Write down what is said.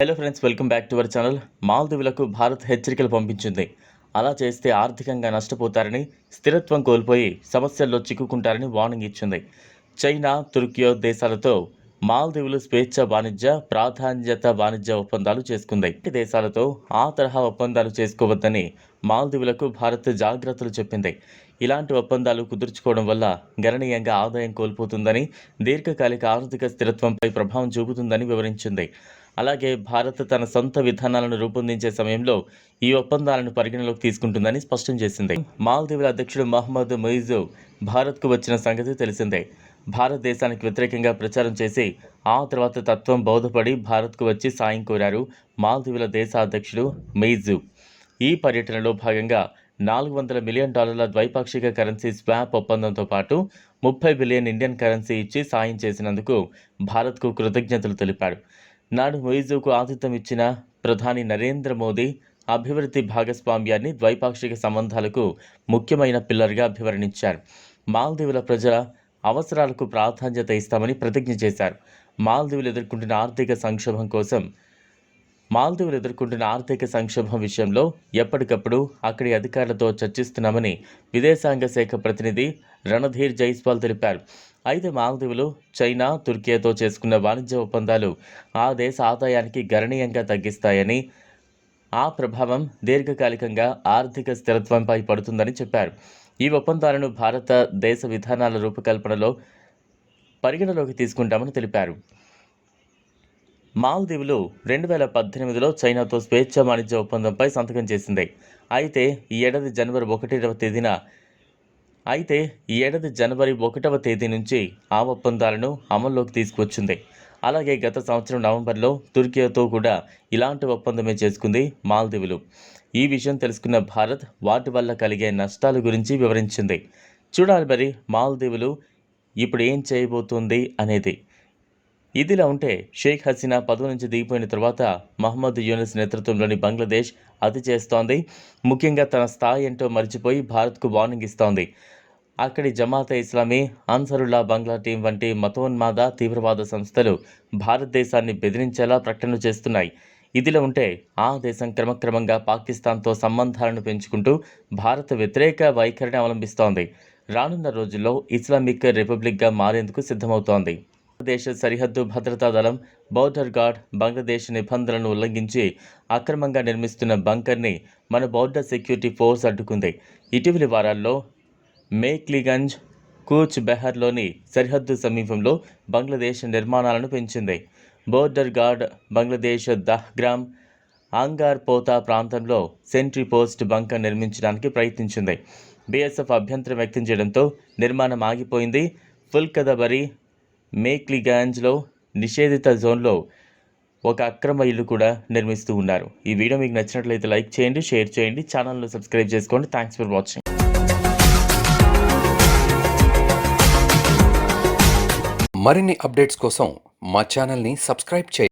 Hello friends, welcome back to our channel. మాల్దీవులకు భారత్ హెచ్చరికలు పంపించింది. అలా చేస్తే ఆర్థికంగా నష్టపోతారని, స్థిరత్వం కోల్పోయి సమస్యల్లో చిక్కుకుంటారని వార్నింగ్ ఇచ్చింది. చైనా, తుర్కియో దేశాలతో మాల్దీవులు స్వేచ్ఛ వాణిజ్య, ప్రాధాన్యత వాణిజ్య ఒప్పందాలు చేసుకుంది. ఈ దేశాలతో ఆ తరహా ఒప్పందాలు చేసుకోవద్దని మాల్దీవులకు భారత్ జాగ్రత్తలు చెప్పింది. ఇలాంటి ఒప్పందాలు కుదుర్చుకోవడం వల్ల గణనీయంగా ఆదాయం కోల్పోతుందని, దీర్ఘకాలిక ఆర్థిక స్థిరత్వంపై ప్రభావం చూపుతుందని వివరించింది. అలాగే భారత్ తన సొంత విధానాలను రూపొందించే సమయంలో ఈ ఒప్పందాలను పరిగణలోకి తీసుకుంటుందని స్పష్టం చేసింది. మాల్దీవుల అధ్యక్షుడు మహమ్మద్ మొయిజ్ భారత్కు వచ్చిన సంగతి తెలిసిందే. భారతదేశానికి వ్యతిరేకంగా ప్రచారం చేసి ఆ తర్వాత తత్వం బోధపడి భారత్కు వచ్చి సాయం కోరారు మాల్దీవుల దేశ అధ్యక్షుడు మొయిజ్. ఈ పర్యటనలో భాగంగా $400 మిలియన్ ద్వైపాక్షిక కరెన్సీ స్వాప్ ఒప్పందంతో పాటు 30 బిలియన్ ఇండియన్ కరెన్సీ ఇచ్చి సాయం చేసినందుకు భారత్కు కృతజ్ఞతలు తెలిపాడు. నాడు మొయిజ్కు ఆతిథ్యం ఇచ్చిన ప్రధాని నరేంద్ర మోదీ అభివృద్ధి భాగస్వామ్యాన్ని ద్వైపాక్షిక సంబంధాలకు ముఖ్యమైన పిల్లర్గా అభివర్ణించారు. మాల్దీవుల ప్రజల అవసరాలకు ప్రాధాన్యత ఇస్తామని ప్రతిజ్ఞ చేశారు. మాల్దీవులు ఎదుర్కొంటున్న ఆర్థిక సంక్షోభం విషయంలో ఎప్పటికప్పుడు అక్కడి అధికారులతో చర్చిస్తున్నామని విదేశాంగ శాఖ ప్రతినిధి రణధీర్ జైస్వాల్ తెలిపారు. అయితే మాల్దీవులు చైనా, తుర్కియాతో చేసుకున్న వాణిజ్య ఒప్పందాలు ఆ దేశ ఆదాయానికి గణనీయంగా తగ్గిస్తాయని, ఆ ప్రభావం దీర్ఘకాలికంగా ఆర్థిక స్థిరత్వంపై పడుతుందని చెప్పారు. ఈ ఒప్పందాలను భారత దేశ విధానాల రూపకల్పనలో పరిగణలోకి తీసుకుంటామని తెలిపారు. మాల్దీవులు 2018లో చైనాతో స్వేచ్ఛ వాణిజ్య ఒప్పందంపై సంతకం చేసింది. అయితే ఈ ఏడాది జనవరి 1వ తేదీ నుంచి ఆ ఒప్పందాలను అమల్లోకి తీసుకువచ్చింది. అలాగే గత సంవత్సరం నవంబర్లో తుర్కియాతో కూడా ఇలాంటి ఒప్పందమే చేసుకుంది మాల్దీవులు. ఈ విషయం తెలుసుకున్న భారత్ వాటి వల్ల కలిగే నష్టాల గురించి వివరించింది. చూడాలి మరి మాల్దీవులు ఇప్పుడు ఏం చేయబోతుంది అనేది. ఇదిలా ఉంటే షేక్ హసీనా పదవి నుంచి దిగిపోయిన తర్వాత మహమ్మద్ యూనిస్ నేతృత్వంలోని బంగ్లాదేశ్ అతి చేస్తోంది. ముఖ్యంగా తన స్థాయి ఏంటో మర్చిపోయి భారత్కు వార్నింగ్ ఇస్తోంది. అక్కడి జమాతే ఇస్లామీ, అన్సరుల్లా బంగ్లా టీం వంటి మతోన్మాద తీవ్రవాద సంస్థలు భారతదేశాన్ని బెదిరించేలా ప్రకటనలు చేస్తున్నాయి. ఇదిలా ఉంటే ఆ దేశం క్రమక్రమంగా పాకిస్తాన్తో సంబంధాలను పెంచుకుంటూ భారత వ్యతిరేక వైఖరిని అవలంబిస్తోంది. రానున్న రోజుల్లో ఇస్లామిక్ రిపబ్లిక్గా మారేందుకు సిద్ధమవుతోంది. దేశ సరిహద్దు భద్రతా దళం బోర్డర్ గార్డ్ బంగ్లాదేశ్ నిబంధనలను ఉల్లంఘించి అక్రమంగా నిర్మిస్తున్న బంకర్ని మన బోర్డర్ సెక్యూరిటీ ఫోర్స్ అడ్డుకుంది. ఇటీవలి వారాల్లో మేక్లీగంజ్, కూచ్ బెహర్లోని సరిహద్దు సమీపంలో బంగ్లాదేశ్ నిర్మాణాలను పెంచింది. బోర్డర్ గార్డ్ బంగ్లాదేశ్ దహ్గ్రామ్, అంగార్ పోతా ప్రాంతంలో సెంట్రీ పోస్ట్ బంకర్ నిర్మించడానికి ప్రయత్నించింది. బీఎస్ఎఫ్ అభ్యంతరం వ్యక్తం చేయడంతో నిర్మాణం ఆగిపోయింది. ఫుల్కదబరి, మేక్లీగంజ్లో నిషేధిత జోన్లో ఒక అక్రమ ఇల్లు కూడా నిర్మిస్తూ ఉన్నారు. ఈ వీడియో మీకు నచ్చినట్లయితే లైక్ చేయండి, షేర్ చేయండి, ఛానల్ను సబ్స్క్రైబ్ చేసుకోండి. Thanks for watching. మరిన్ని అప్డేట్స్ కోసం మా ఛానల్ని సబ్స్క్రైబ్ చేయండి.